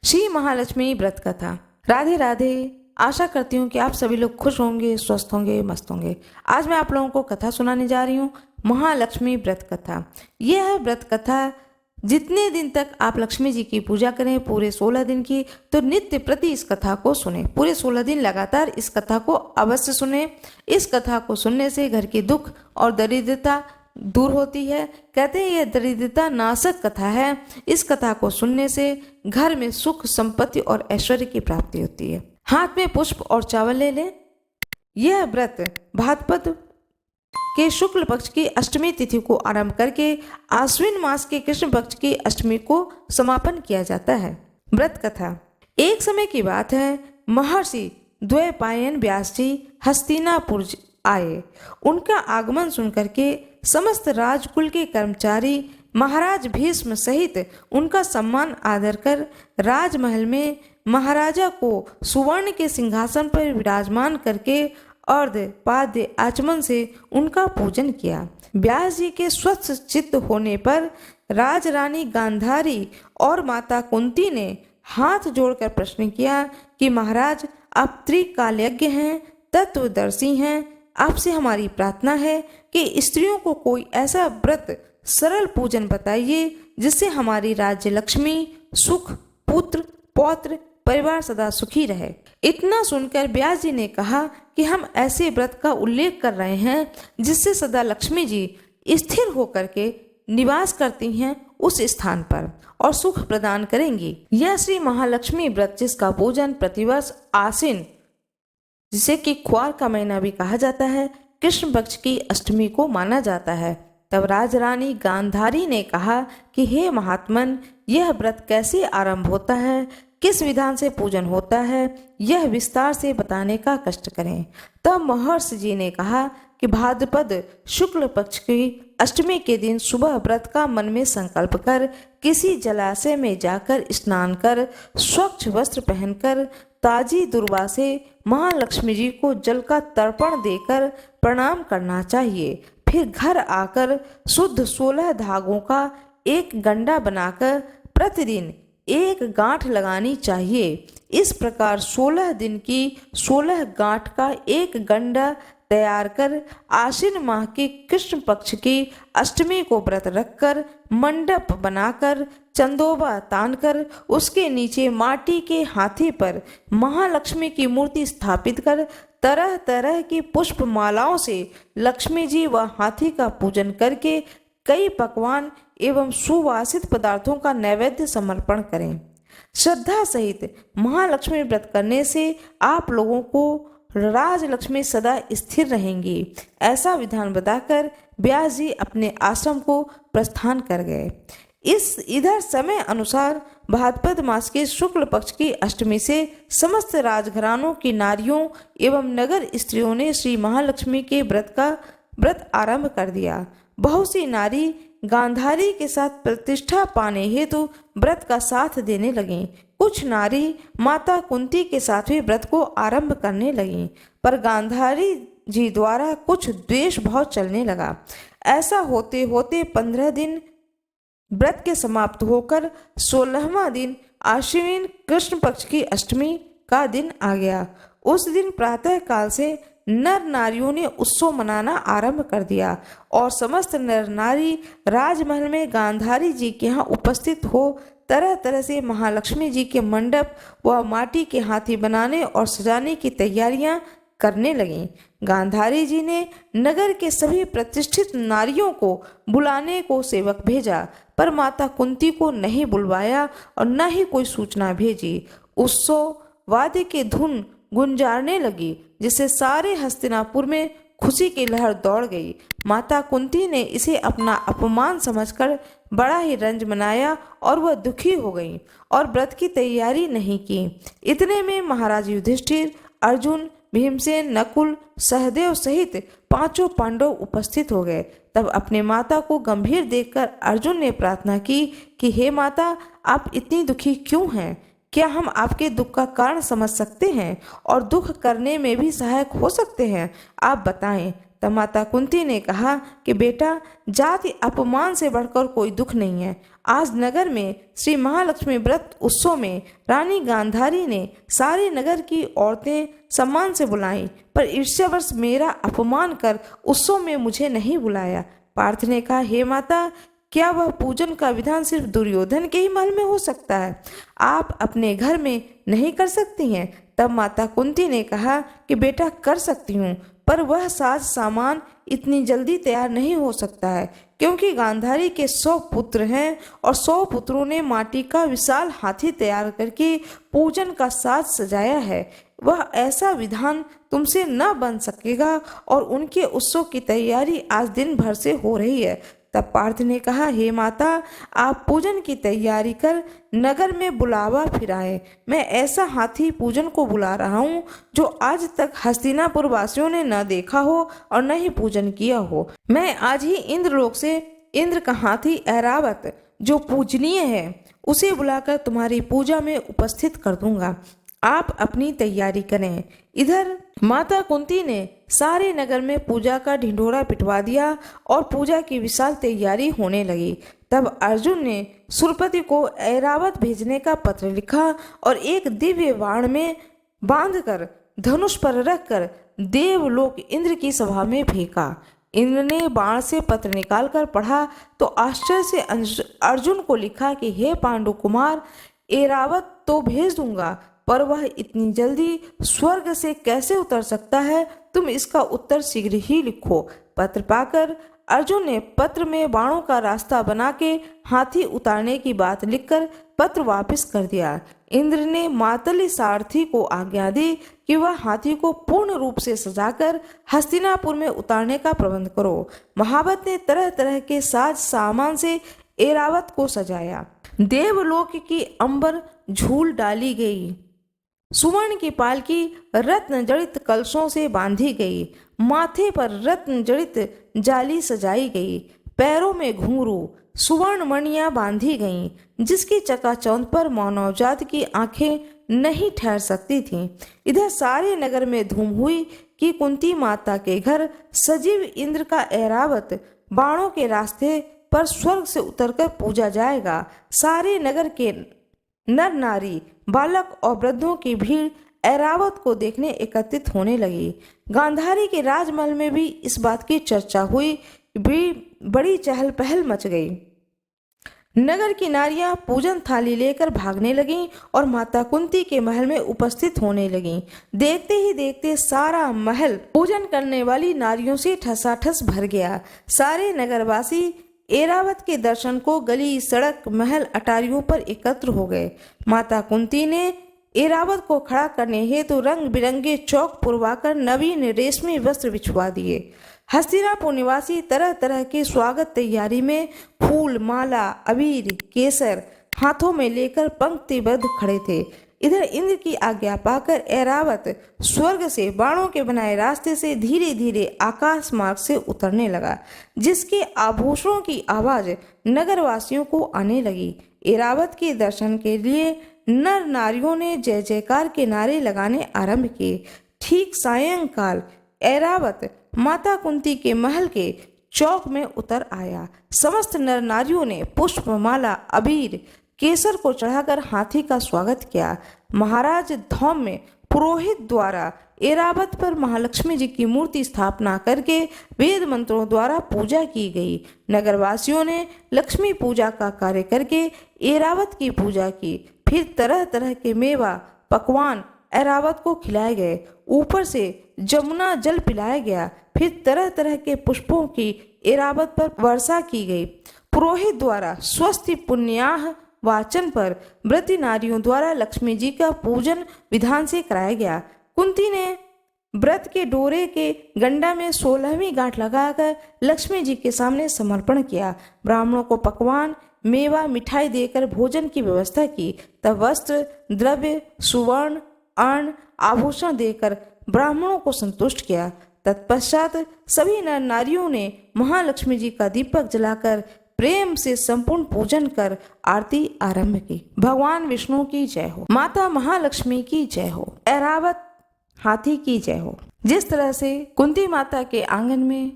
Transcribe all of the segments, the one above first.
श्री महालक्ष्मी व्रत कथा। राधे राधे। आशा करती हूँ कि आप सभी लोग खुश होंगे, स्वस्थ होंगे, मस्त होंगे। आज मैं आप लोगों को कथा सुनाने जा रही हूँ, महालक्ष्मी व्रत कथा। यह है व्रत कथा, जितने दिन तक आप लक्ष्मी जी की पूजा करें, पूरे 16 दिन की, तो नित्य प्रति इस कथा को सुने। पूरे 16 दिन लगातार इस कथा को अवश्य सुने। इस कथा को सुनने से घर की दुख और दरिद्रता दूर होती है। कहते हैं यह दरिद्रता नाशक कथा है। इस कथा को सुनने से घर में सुख, संपत्ति और ऐश्वर्य की प्राप्ति होती है। हाथ में पुष्प और चावल ले लें। यह व्रत भाद्रपद के शुक्ल पक्ष की अष्टमी तिथि को आरंभ करके आश्विन मास के कृष्ण पक्ष की अष्टमी को समापन किया जाता है। व्रत कथा। एक समय की बात है, महर्षि द्वैपायन व्यास जी हस्तिनापुर आए। उनका आगमन सुनकर के समस्त राजकुल के कर्मचारी महाराज भीष्म सहित उनका सम्मान आदर कर राजमहल में महाराजा को सुवर्ण के सिंहासन पर विराजमान करके अर्ध पाद्य आचमन से उनका पूजन किया। व्यास जी के स्वस्थ चित्त होने पर राजरानी गांधारी और माता कुंती ने हाथ जोड़कर प्रश्न किया कि महाराज, आप त्रिकालज्ञ हैं, तत्वदर्शी हैं। आपसे हमारी प्रार्थना है कि स्त्रियों को कोई ऐसा व्रत, सरल पूजन बताइए जिससे हमारी राज्य लक्ष्मी, सुख, पुत्र, पौत्र, परिवार सदा सुखी रहे। इतना सुनकर व्यास जी ने कहा कि हम ऐसे व्रत का उल्लेख कर रहे हैं जिससे सदा लक्ष्मी जी स्थिर होकर के निवास करती हैं उस स्थान पर और सुख प्रदान करेंगी। यह श्री महालक्ष्मी व्रत, जिसका पूजन प्रतिवर्ष आश्विन, जिसे कि क्वार का महीना भी कहा जाता है, कृष्ण पक्ष की अष्टमी को माना जाता है। तब राजरानी गांधारी ने कहा कि हे महात्मन, यह व्रत कैसे आरंभ होता है, किस विधान से पूजन होता है, यह विस्तार से बताने का कष्ट करें। तब महर्षि जी ने कहा कि भाद्रपद शुक्ल पक्ष की अष्टमी के दिन सुबह व्रत का मन में संकल्प कर किसी जलाशय में जाकर स्नान कर स्वच्छ वस्त्र पहनकर ताजी दुर्वा से महालक्ष्मी जी को जल का तर्पण देकर प्रणाम करना चाहिए। फिर घर आकर शुद्ध 16 धागों का एक गंडा बनाकर प्रतिदिन एक गांठ लगानी चाहिए। इस प्रकार 16 दिन की 16 गांठ का एक गंडा तैयार कर आश्विन माह की कृष्ण पक्ष की अष्टमी को व्रत रखकर मंडप बनाकर चंदोबा तानकर उसके नीचे माटी के हाथी पर महालक्ष्मी की मूर्ति स्थापित कर तरह तरह की पुष्प मालाओं से लक्ष्मी जी व हाथी का पूजन करके कई पकवान एवं सुवासित पदार्थों का नैवेद्य समर्पण करें। श्रद्धा सहित महालक्ष्मी व्रत करने से आप लोगों को राजलक्ष्मी सदा स्थिर रहेंगी। ऐसा विधान बताकर व्यास जी अपने आश्रम को प्रस्थान कर गए। इधर समय अनुसार भाद्रपद मास के शुक्ल पक्ष की अष्टमी से समस्त राजघरानों की नारियों एवं नगर स्त्रियों ने श्री महालक्ष्मी के व्रत आरंभ कर दिया। बहुत सी नारी गांधारी के साथ प्रतिष्ठा पाने हेतु व्रत का साथ देने लगीं। कुछ नारी माता कुंती के साथ भी व्रत को आरंभ करने लगीं, पर गांधारी जी द्वारा कुछ द्वेष भाव चलने लगा। ऐसा होते होते 15 दिन व्रत के समाप्त होकर 16वां दिन आश्विन कृष्ण पक्ष की अष्टमी का दिन आ गया। उस दिन प्रातः काल से नर नारियों ने उत्सव मनाना आरंभ कर दिया और समस्त नर नारी राजमहल में गांधारी जी के यहाँ उपस्थित हो तरह तरह से महालक्ष्मी जी के मंडप व माटी के हाथी बनाने और सजाने की तैयारियां करने लगीं। गांधारी जी ने नगर के सभी प्रतिष्ठित नारियों को बुलाने को सेवक भेजा, पर माता कुंती को नहीं बुलवाया और न ही कोई सूचना भेजी। उत्सव वाद्य के धुन गुंजारने लगी, जिससे सारे हस्तिनापुर में खुशी की लहर दौड़ गई। माता कुंती ने इसे अपना अपमान समझकर बड़ा ही रंज मनाया और वह दुखी हो गई और व्रत की तैयारी नहीं की। इतने में महाराज युधिष्ठिर, अर्जुन, भीमसेन, नकुल, सहदेव सहित 5 पांडव उपस्थित हो गए। तब अपने माता को गंभीर देखकर अर्जुन ने प्रार्थना की कि हे माता, आप इतनी दुखी क्यों हैं? क्या हम आपके दुख का कारण समझ सकते हैं और दुख करने में भी सहायक हो सकते हैं? आप बताएं। तब माता कुंती ने कहा कि बेटा, जाति अपमान से बढ़कर कोई दुख नहीं है। आज नगर में श्री महालक्ष्मी व्रत उत्सव में रानी गांधारी ने सारे नगर की औरतें सम्मान से बुलाई, पर ईर्ष्यावश मेरा अपमान कर उत्सव में मुझे नहीं बुलाया। पार्थ ने कहा, हे माता, क्या वह पूजन का विधान सिर्फ दुर्योधन के ही महल में हो सकता है? आप अपने घर में नहीं कर सकती हैं? तब माता कुंती ने कहा कि बेटा, कर सकती हूँ, पर वह साज सामान इतनी जल्दी तैयार नहीं हो सकता है, क्योंकि गांधारी के 100 पुत्र हैं और 100 पुत्रों ने माटी का विशाल हाथी तैयार करके पूजन का साज सजाया है। वह ऐसा विधान तुमसे न बन सकेगा और उनके उत्सव की तैयारी आज दिन भर से हो रही है। तब पार्थ ने कहा, हे माता, आप पूजन की तैयारी कर नगर में बुलावा फिराए। मैं ऐसा हाथी पूजन को बुला रहा हूँ जो आज तक हस्तिनापुर वासियों ने न देखा हो और न ही पूजन किया हो। मैं आज ही इंद्रलोक से इंद्र का हाथी ऐरावत, जो पूजनीय है, उसे बुलाकर तुम्हारी पूजा में उपस्थित कर दूंगा। आप अपनी तैयारी करें। इधर माता कुंती ने सारे नगर में पूजा का ढिंढोरा पिटवा दिया और पूजा की विशाल तैयारी होने लगी। तब अर्जुन ने सुरपति को ऐरावत भेजने का पत्र लिखा और एक दिव्य बाण में बांधकर धनुष पर रखकर देवलोक इंद्र की सभा में फेंका। इंद्र ने बाण से पत्र निकालकर पढ़ा तो आश्चर्य से अर्जुन को लिखा कि हे पांडु कुमार, ऐरावत तो भेज दूंगा, पर वह इतनी जल्दी स्वर्ग से कैसे उतर सकता है? तुम इसका उत्तर शीघ्र ही लिखो। पत्र पाकर अर्जुन ने पत्र में बाणों का रास्ता बना के हाथी उतारने की बात लिखकर पत्र वापस कर दिया। इंद्र ने मातली सारथी को आज्ञा दी कि वह हाथी को पूर्ण रूप से सजाकर हस्तिनापुर में उतारने का प्रबंध करो। महावत ने तरह तरह के साज सामान से ऐरावत को सजाया। देवलोक की अंबर झूल डाली गई। सुवर्ण की पालकी रत्न जड़ित कलशों से बांधी गई। माथे पर रत्न जड़ित जाली सजाई गई। पैरों में घुंघरू सुवर्ण मणियां बांधी गईं, जिसकी चकाचौंध पर मानवजात की आंखें नहीं ठहर सकती थीं। इधर सारे नगर में धूम हुई कि कुंती माता के घर सजीव इंद्र का ऐरावत बाणों के रास्ते पर स्वर्ग से उतरकर पूजा जाएगा। सारे नगर के नर नारी, बालक और वृद्धों की भीड़ ऐरावत को देखने एकत्रित होने लगी। गांधारी के राजमहल में भी इस बात की चर्चा हुई। बड़ी चहल पहल मच गई। नगर की नारियां पूजन थाली लेकर भागने लगीं और माता कुंती के महल में उपस्थित होने लगीं। देखते ही देखते सारा महल पूजन करने वाली नारियों से ठसाठस भर गया। सारे नगरवासी ऐरावत के दर्शन को गली, सड़क, महल, अटारियों पर एकत्र हो गए। माता कुंती ने ऐरावत को खड़ा करने हेतु रंग बिरंगे चौक पुरवाकर नवीन रेशमी वस्त्र बिछवा दिए। हस्तिनापुर निवासी तरह तरह के स्वागत तैयारी में फूल, माला, अबीर, केसर हाथों में लेकर पंक्तिबद्ध खड़े थे। इधर इंद्र की आज्ञा पाकर ऐरावत स्वर्ग से बाणों के बनाए रास्ते से धीरे धीरे आकाश मार्ग से उतरने लगा, जिसके आभूषणों की आवाज नगरवासियों को आने लगी। ऐरावत के दर्शन के लिए नर नारियों ने जय जयकार के नारे लगाने आरंभ किए। ठीक सायंकाल ऐरावत माता कुंती के महल के चौक में उतर आया। समस्त नर नारियों ने पुष्प, माला, अबीर, केसर को चढ़ाकर हाथी का स्वागत किया। महाराज धौम में पुरोहित द्वारा ऐरावत पर महालक्ष्मी जी की मूर्ति स्थापना करके वेद मंत्रों द्वारा पूजा की गई। नगरवासियों ने लक्ष्मी पूजा का कार्य करके ऐरावत की पूजा की। फिर तरह तरह के मेवा, पकवान ऐरावत को खिलाए गए। ऊपर से जमुना जल पिलाया गया। फिर तरह तरह के पुष्पों की ऐरावत पर वर्षा की गई। पुरोहित द्वारा स्वस्ति पुण्याह वाचन पर व्रती नारियों द्वारा लक्ष्मी जी का पूजन विधान से कराया गया। कुंती ने व्रत के डोरे के गंडा में 16वीं गांठ लगाकर लक्ष्मी जी के सामने समर्पण किया। ब्राह्मणों को पकवान, मेवा, मिठाई देकर भोजन की व्यवस्था की। तब वस्त्र, द्रव्य, सुवर्ण, अन्न, आभूषण देकर ब्राह्मणों को संतुष्ट किया। तत्पश्चात सभी नर नारियों ने महालक्ष्मी जी का दीपक जलाकर प्रेम से संपूर्ण पूजन कर आरती आरंभ की। भगवान विष्णु की जय हो, माता महालक्ष्मी की जय हो। ऐरावत हाथी की जय हो। जिस तरह से कुंती माता के आंगन में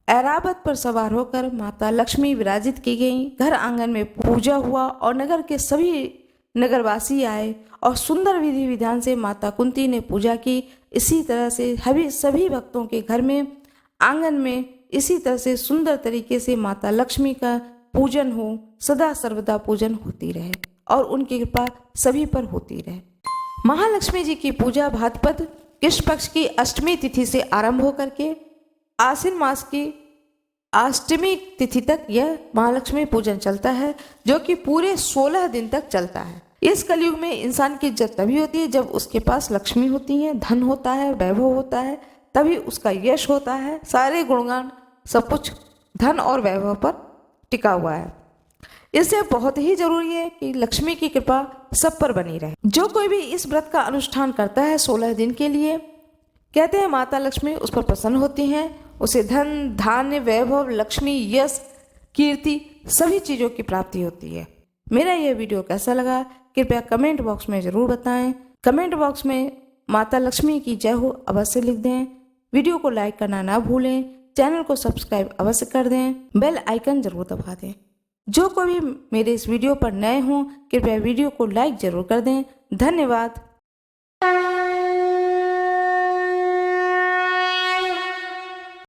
ऐरावत पर सवार होकर माता लक्ष्मी विराजित की गई, घर आंगन में पूजा हुआ और नगर के सभी नगरवासी आए और सुंदर विधि विधान से माता कुंती ने पूजा की। इसी तरह से सभी भक्तों के घर में आंगन में इसी तरह से सुंदर तरीके से माता लक्ष्मी का पूजन हो, सदा सर्वदा पूजन होती रहे और उनकी कृपा सभी पर होती रहे। महालक्ष्मी जी की पूजा भाद्रपद कृष्ण पक्ष की अष्टमी तिथि से आरंभ होकर के आश्विन मास की अष्टमी तिथि तक यह महालक्ष्मी पूजन चलता है, जो कि पूरे 16 दिन तक चलता है। इस कलयुग में इंसान की इज्जत तभी होती है जब उसके पास लक्ष्मी होती है, धन होता है, वैभव होता है, तभी उसका यश होता है। सारे गुणगान सब कुछ धन और वैभव पर टिका हुआ है। इससे बहुत ही जरूरी है कि लक्ष्मी की कृपा सब पर बनी रहे। जो कोई भी इस व्रत का अनुष्ठान करता है 16 दिन के लिए, कहते हैं माता लक्ष्मी उस पर प्रसन्न होती हैं, उसे धन, धान्य, वैभव, लक्ष्मी, यश, कीर्ति सभी चीज़ों की प्राप्ति होती है। मेरा यह वीडियो कैसा लगा कृपया कमेंट बॉक्स में ज़रूर बताएं। कमेंट बॉक्स में माता लक्ष्मी की जय हो अवश्य लिख दें। वीडियो को लाइक करना ना भूलें, चैनल को सब्सक्राइब अवश्य कर दें, बेल आइकन जरूर दबा दें। जो कोई भी मेरे इस वीडियो पर नए हों कृपया वीडियो को लाइक जरूर कर दें। धन्यवाद।